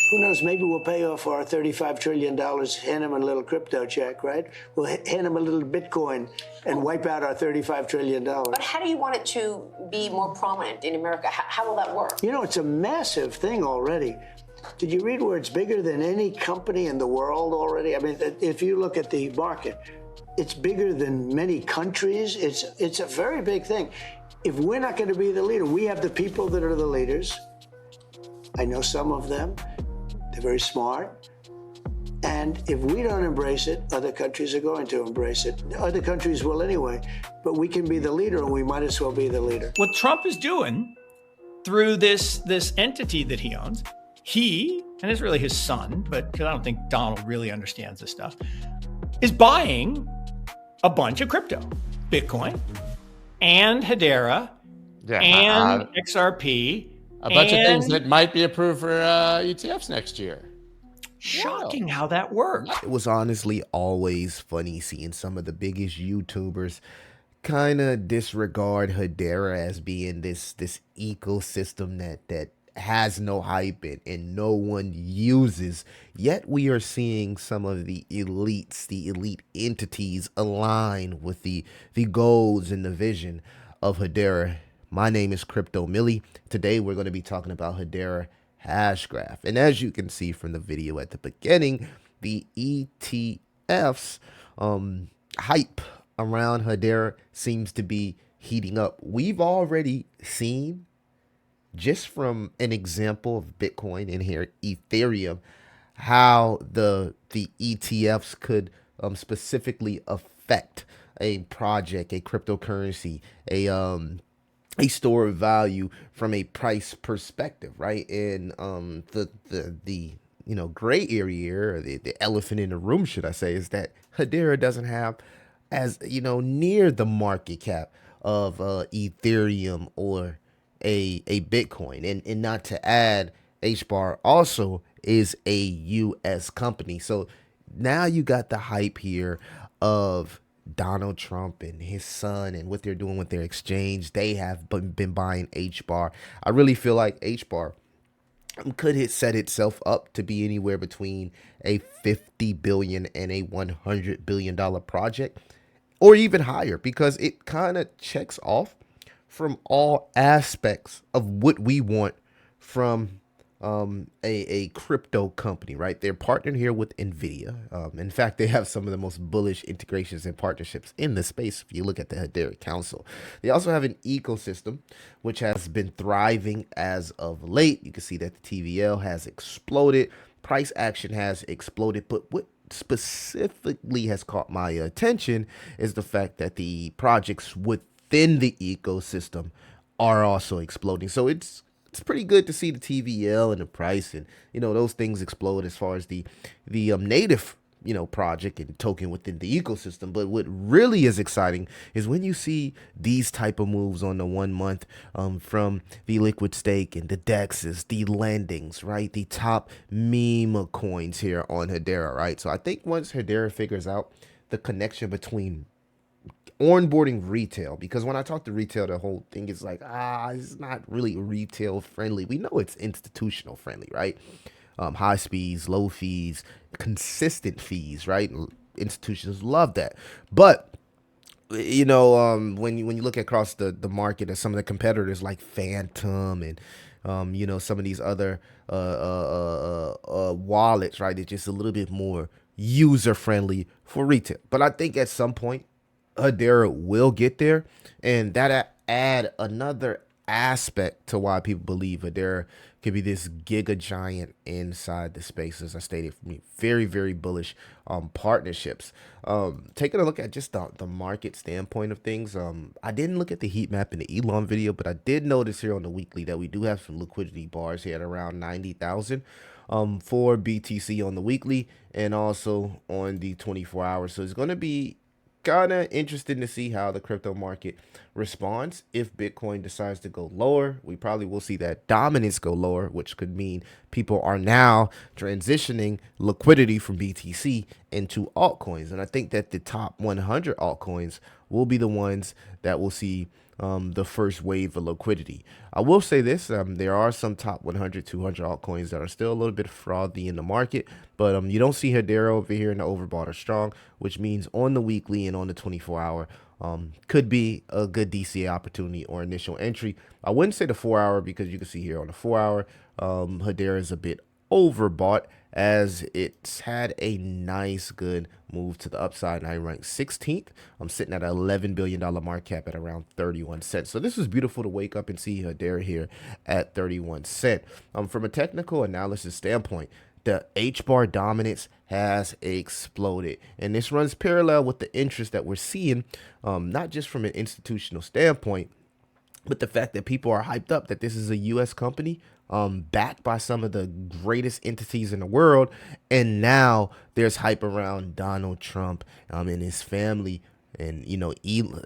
Who knows? Maybe we'll pay off our $35 trillion, hand them a little crypto check, right? We'll hand them a little Bitcoin and wipe out our $35 trillion. But how do you want it to be more prominent in America? How will that work? You know, it's a massive thing already. Did you read where it's bigger than any company in the world already? I mean, if you look at the market, it's bigger than many countries. It's a very big thing. If we're not going to be the leader, we have the people that are the leaders. I know some of them. They're very smart. And if we don't embrace it, other countries are going to embrace it. Other countries will anyway. But we can be the leader, and we might as well be the leader. What Trump is doing through this entity that he owns, he, and it's really his son, but because I don't think Donald really understands this stuff, is buying a bunch of crypto, Bitcoin and Hedera and XRP. A bunch of things that might be approved for ETFs next year. Shocking how that works. It was honestly always funny seeing some of the biggest YouTubers kind of disregard Hadera as being this ecosystem that has no hype and no one uses. Yet we are seeing some of the elites, the elite entities align with the goals and the vision of Hadera. My name is Crypto Millie. Today we're going to be talking about Hadera Hashgraph. And as you can see from the video at the beginning, the ETFs hype around Hadera seems to be heating up. We've already seen, just from an example of Bitcoin and here Ethereum, how the ETFs could specifically affect a project, a cryptocurrency, a store of value from a price perspective, right? And the gray area, or the elephant in the room, should I say, is that Hadera doesn't have as near the market cap of Ethereum or a Bitcoin, and not to add, HBAR also is a U.S. company. So now you got the hype here of Donald Trump and his son and what they're doing with their exchange. They have been buying HBAR. I really feel like HBAR could set itself up to be anywhere between a $50 billion and a $100 billion project, or even higher, because it kind of checks off from all aspects of what we want from a crypto company, right? They're partnered here with NVIDIA. In fact, they have some of the most bullish integrations and partnerships in the space if you look at the Hadera Council. They also have an ecosystem which has been thriving as of late. You can see that the TVL has exploded, price action has exploded, but what specifically has caught my attention is the fact that the projects within the ecosystem are also exploding. So it's pretty good to see the TVL and the price and those things explode as far as the native project and token within the ecosystem. But what really is exciting is when you see these type of moves on the 1 month from the liquid stake and the DEXs, the lendings, right? The top meme coins here on Hadera, right? So I think once Hadera figures out the connection between onboarding retail, because when I talk to retail, the whole thing is like, it's not really retail friendly. We know it's institutional friendly, right? High speeds, low fees, consistent fees, right? Institutions love that. But when you look across the market at some of the competitors like Phantom and some of these other wallets, right? It's just a little bit more user friendly for retail. But I think at some point Hadera will get there, and that add another aspect to why people believe Hadera could be this giga giant inside the space. As I stated, for me, very, very bullish partnerships. Taking a look at just the market standpoint of things, I didn't look at the heat map in the Elon video, but I did notice here on the weekly that we do have some liquidity bars here at around 90,000 for BTC on the weekly and also on the 24 hours. So it's going to be kind of interesting to see how the crypto market responds. If Bitcoin decides to go lower, we probably will see that dominance go lower, which could mean people are now transitioning liquidity from BTC into altcoins. And I think that the top 100 altcoins will be the ones that will see the first wave of liquidity. I will say this, there are some top 100, 200 altcoins that are still a little bit frothy in the market, but you don't see Hadera over here in the overbought or strong, which means on the weekly and on the 24-hour, could be a good DCA opportunity or initial entry. I wouldn't say the 4-hour because you can see here on the 4-hour, Hadera is a bit overbought as it's had a nice good move to the upside, and I ranked 16th. I'm sitting at an $11 billion market cap at around 31 cents. So this is beautiful to wake up and see Hadera here at 31 cents. From a technical analysis standpoint, the HBAR dominance has exploded, and this runs parallel with the interest that we're seeing, not just from an institutional standpoint, but the fact that people are hyped up that this is a U.S. company backed by some of the greatest entities in the world. And now there's hype around Donald Trump and his family. And, you know,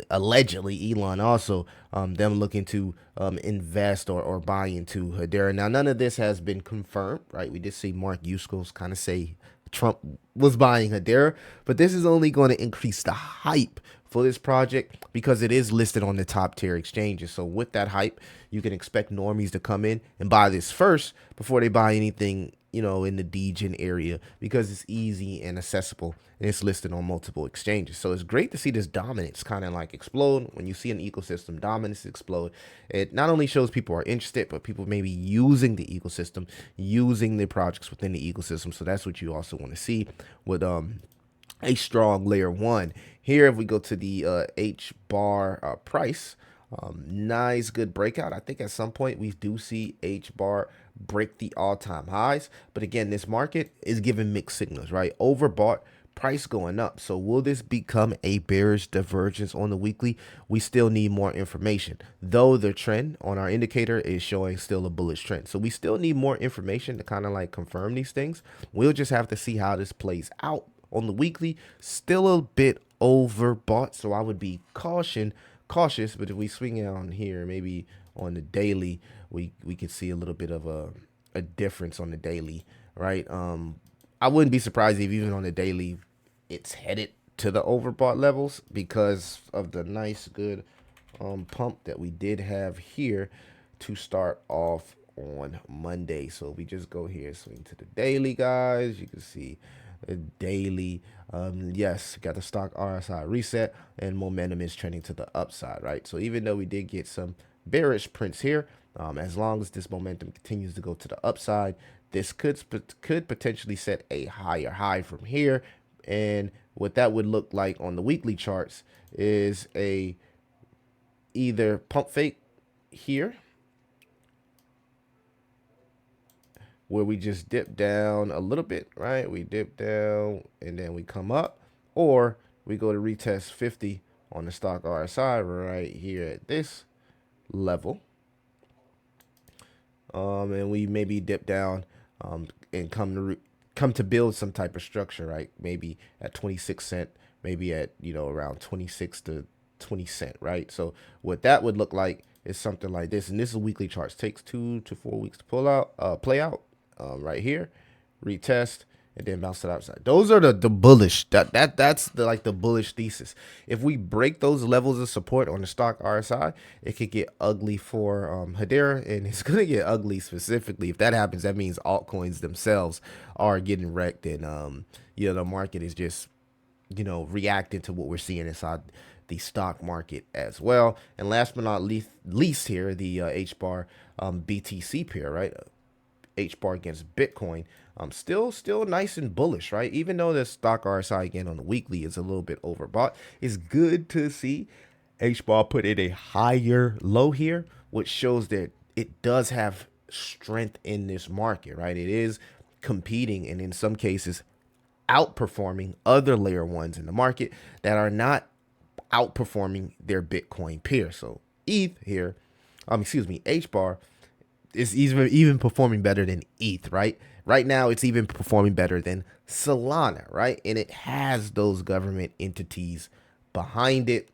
allegedly Elon also, them looking to invest or buy into Hadera. Now, none of this has been confirmed, right? We did see Mark Yuskos kind of say Trump was buying Hadera, but this is only going to increase the hype for this project because it is listed on the top tier exchanges. So with that hype, you can expect normies to come in and buy this first before they buy anything, you know, in the DGen area, because it's easy and accessible and it's listed on multiple exchanges. So it's great to see this dominance kind of like explode. When you see an ecosystem dominance explode, it not only shows people are interested, but people may be using the ecosystem, using the projects within the ecosystem. So that's what you also want to see with a strong layer one. Here, if we go to the HBAR price, nice good breakout. I think at some point we do see HBAR break the all-time highs, but again, this market is giving mixed signals, right? Overbought, price going up. So will this become a bearish divergence on the weekly? We still need more information, though the trend on our indicator is showing still a bullish trend. So we still need more information to kind of like confirm these things. We'll just have to see how this plays out on the weekly. Still a bit overbought, so I would be cautious. But if we swing it on here, maybe on the daily, we could see a little bit of a difference on the daily, right? I wouldn't be surprised if even on the daily it's headed to the overbought levels because of the nice good pump that we did have here to start off on Monday. So if we just go here, swing to the daily, guys, you can see the daily, yes, got the stock RSI reset and momentum is trending to the upside, right? So even though we did get some bearish prints here, as long as this momentum continues to go to the upside, this could potentially set a higher high from here. And what that would look like on the weekly charts is a either pump fake here, where we just dip down a little bit, right? We dip down and then we come up, or we go to retest 50 on the stock RSI right here at this level. And we maybe dip down and come to build some type of structure, right? Maybe at 26 cent, maybe at, you know, around 26 to 20 cent, right? So what that would look like is something like this. And this is weekly charts. Takes 2 to 4 weeks to play out right here, retest, and then bounce to the upside. Those are the bullish, that's the like the bullish thesis. If we break those levels of support on the stock RSI, it could get ugly for Hadera, and it's gonna get ugly specifically. If that happens, that means altcoins themselves are getting wrecked, and you know, the market is just, you know, reacting to what we're seeing inside the stock market as well. And last but not least here, the HBAR BTC pair, right? HBAR against Bitcoin, still nice and bullish, right? Even though the stock RSI again on the weekly is a little bit overbought, it's good to see HBAR put in a higher low here, which shows that it does have strength in this market, right? It is competing and in some cases outperforming other layer ones in the market that are not outperforming their Bitcoin peer. So ETH here, HBAR is even performing better than ETH, right? Right now, it's even performing better than Solana, right? And it has those government entities behind it.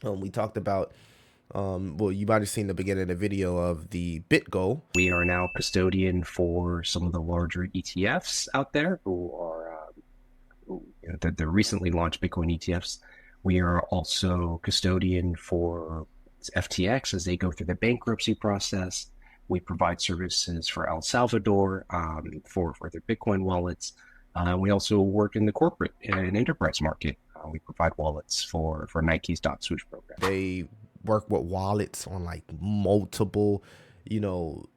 We talked about, well, you might have seen the beginning of the video of the BitGo. We are now custodian for some of the larger ETFs out there who are the recently launched Bitcoin ETFs. We are also custodian for FTX as they go through the bankruptcy process. We provide services for El Salvador for their Bitcoin wallets. We also work in the corporate and enterprise market. We provide wallets for Nike's .swoosh program. They work with wallets on like multiple, you know,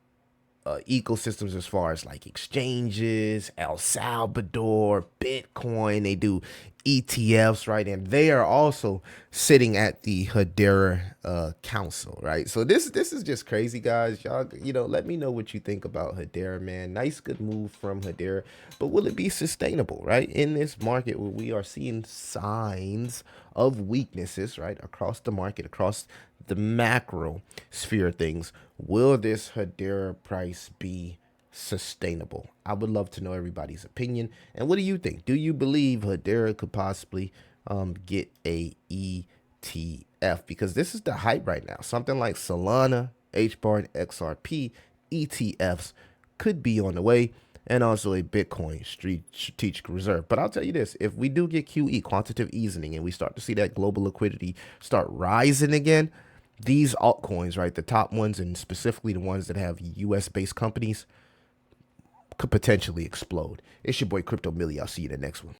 ecosystems as far as like exchanges, El Salvador, Bitcoin. They do ETFs, right? And they are also sitting at the Hadera Council, right? So this is just crazy, guys. Y'all, you know, let me know what you think about Hadera, man. Nice, good move from Hadera, but will it be sustainable, right? In this market where we are seeing signs of weaknesses, right, across the market, across the macro sphere of things, will this Hadera price be sustainable? I would love to know everybody's opinion. And what do you think? Do you believe Hadera could possibly get a ETF? Because this is the hype right now. Something like Solana, HBAR, and XRP ETFs could be on the way, and also a Bitcoin strategic reserve. But I'll tell you this, if we do get QE, quantitative easing, and we start to see that global liquidity start rising again, these altcoins, right, the top ones, and specifically the ones that have US-based companies, could potentially explode. It's your boy Crypto Millie. I'll see you in the next one.